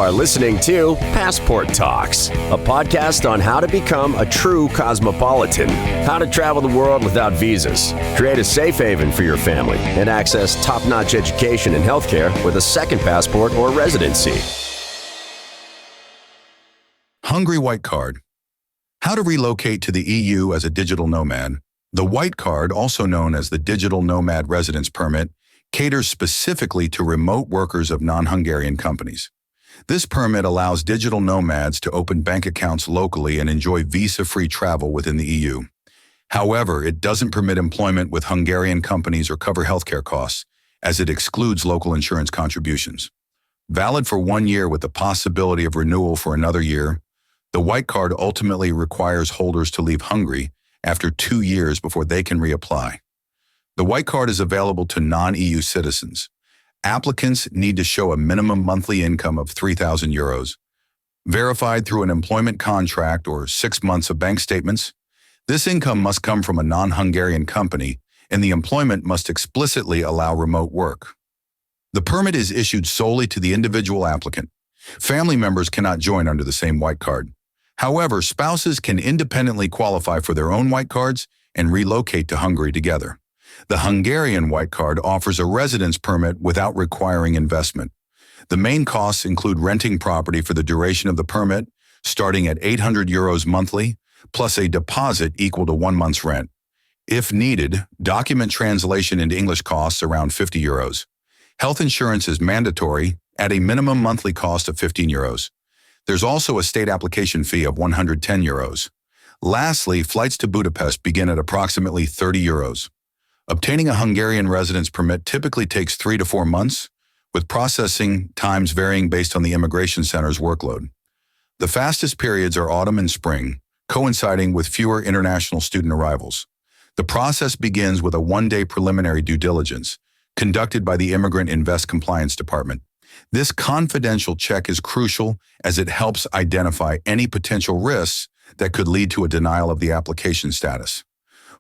are listening to Passport Talks, a podcast on how to become a true cosmopolitan, how to travel the world without visas, create a safe haven for your family, and access top-notch education and healthcare with a second passport or residency. Hungary White Card. How to relocate to the EU as a digital nomad. The White Card, also known as the Digital Nomad Residence Permit, caters specifically to remote workers of non-Hungarian companies. This permit allows digital nomads to open bank accounts locally and enjoy visa-free travel within the EU. However, it doesn't permit employment with Hungarian companies or cover healthcare costs, as it excludes local insurance contributions. Valid for 1 year with the possibility of renewal for another year, the White Card ultimately requires holders to leave Hungary after 2 years before they can reapply. The White Card is available to non-EU citizens. Applicants need to show a minimum monthly income of €3,000, verified through an employment contract or 6 months of bank statements. This income must come from a non-Hungarian company, and the employment must explicitly allow remote work. The permit is issued solely to the individual applicant. Family members cannot join under the same White Card. However, spouses can independently qualify for their own White Cards and relocate to Hungary together. The Hungarian White Card offers a residence permit without requiring investment. The main costs include renting property for the duration of the permit, starting at €800 monthly, plus a deposit equal to 1 month's rent. If needed, document translation into English costs around €50. Health insurance is mandatory at a minimum monthly cost of €15. There's also a state application fee of €110. Lastly, flights to Budapest begin at approximately €30. Obtaining a Hungarian residence permit typically takes 3 to 4 months, with processing times varying based on the immigration center's workload. The fastest periods are autumn and spring, coinciding with fewer international student arrivals. The process begins with a 1-day preliminary due diligence, conducted by the Immigrant Invest Compliance Department. This confidential check is crucial as it helps identify any potential risks that could lead to a denial of the application status.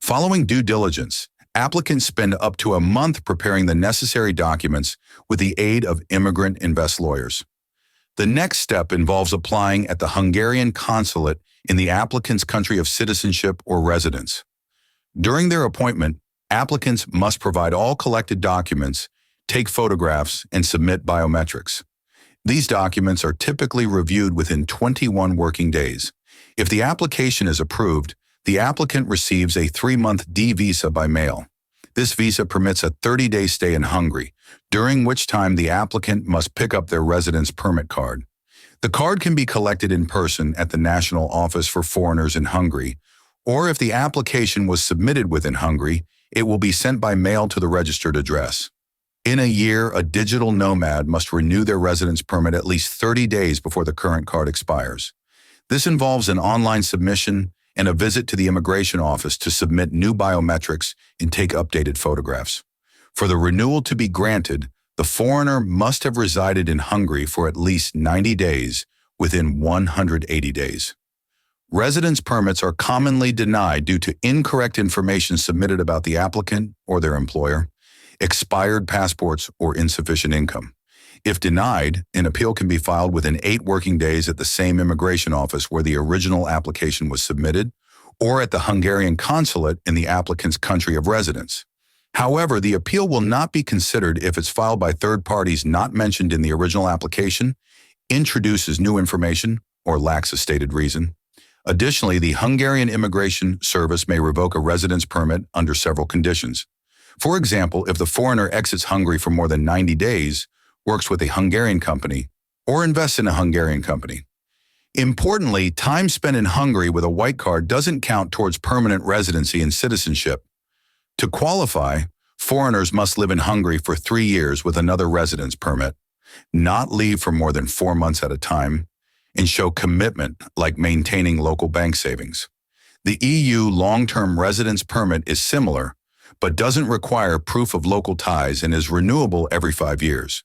Following due diligence, applicants spend up to a month preparing the necessary documents with the aid of Immigrant Invest lawyers. The next step involves applying at the Hungarian consulate in the applicant's country of citizenship or residence. During their appointment, applicants must provide all collected documents, take photographs, and submit biometrics. These documents are typically reviewed within 21 working days. If the application is approved, the applicant receives a 3-month D visa by mail. This visa permits a 30-day stay in Hungary, during which time the applicant must pick up their residence permit card. The card can be collected in person at the National Office for Foreigners in Hungary, or if the application was submitted within Hungary, it will be sent by mail to the registered address. In a year, a digital nomad must renew their residence permit at least 30 days before the current card expires. This involves an online submission and a visit to the immigration office to submit new biometrics and take updated photographs. For the renewal to be granted, the foreigner must have resided in Hungary for at least 90 days within 180 days. Residence permits are commonly denied due to incorrect information submitted about the applicant or their employer, expired passports, or insufficient income. If denied, an appeal can be filed within 8 working days at the same immigration office where the original application was submitted, or at the Hungarian consulate in the applicant's country of residence. However, the appeal will not be considered if it's filed by third parties not mentioned in the original application, introduces new information, or lacks a stated reason. Additionally, the Hungarian Immigration Service may revoke a residence permit under several conditions. For example, if the foreigner exits Hungary for more than 90 days, works with a Hungarian company, or invests in a Hungarian company. Importantly, time spent in Hungary with a White Card doesn't count towards permanent residency and citizenship. To qualify, foreigners must live in Hungary for 3 years with another residence permit, not leave for more than 4 months at a time, and show commitment like maintaining local bank savings. The EU long-term residence permit is similar, but doesn't require proof of local ties and is renewable every 5 years.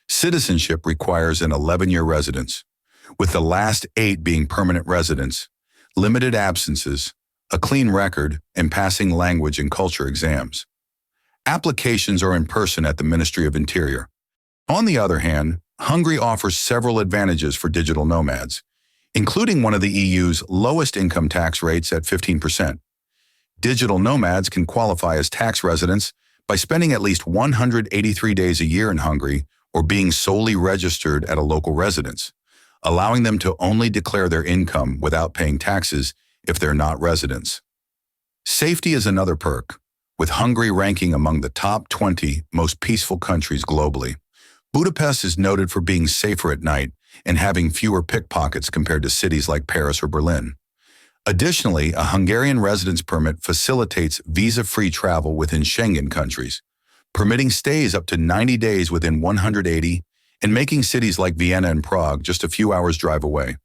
Citizenship requires an 11-year residence, with the last 8 being permanent residents, limited absences, a clean record, and passing language and culture exams. Applications are in person at the Ministry of Interior. On the other hand, Hungary offers several advantages for digital nomads, including one of the EU's lowest income tax rates at 15%. Digital nomads can qualify as tax residents by spending at least 183 days a year in Hungary or being solely registered at a local residence, allowing them to only declare their income without paying taxes if they're not residents. Safety is another perk, with Hungary ranking among the top 20 most peaceful countries globally. Budapest is noted for being safer at night and having fewer pickpockets compared to cities like Paris or Berlin. Additionally, a Hungarian residence permit facilitates visa-free travel within Schengen countries, permitting stays up to 90 days within 180 and making cities like Vienna and Prague just a few hours' drive away.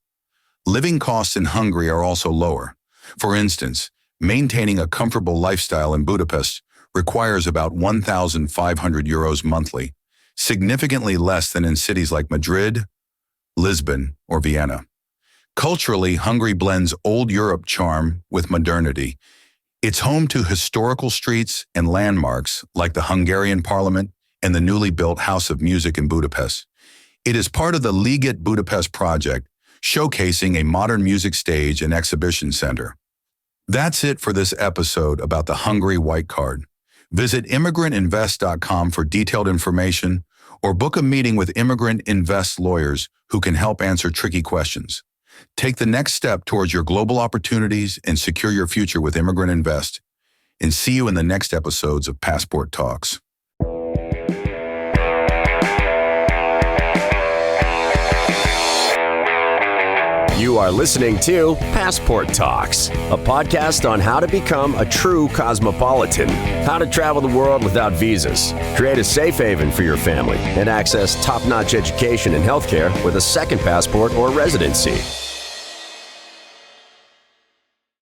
Living costs in Hungary are also lower. For instance, maintaining a comfortable lifestyle in Budapest requires about 1,500 euros monthly, significantly less than in cities like Madrid, Lisbon, or Vienna. Culturally, Hungary blends old Europe charm with modernity. It's home to historical streets and landmarks like the Hungarian Parliament and the newly built House of Music in Budapest. It is part of the Liget Budapest project, showcasing a modern music stage and exhibition center. That's it for this episode about the Hungary White Card. Visit immigrantinvest.com for detailed information or book a meeting with Immigrant Invest lawyers who can help answer tricky questions. Take the next step towards your global opportunities and secure your future with Immigrant Invest. And see you in the next episodes of Passport Talks. You are listening to Passport Talks, a podcast on how to become a true cosmopolitan, how to travel the world without visas, create a safe haven for your family, and access top-notch education and healthcare with a second passport or residency.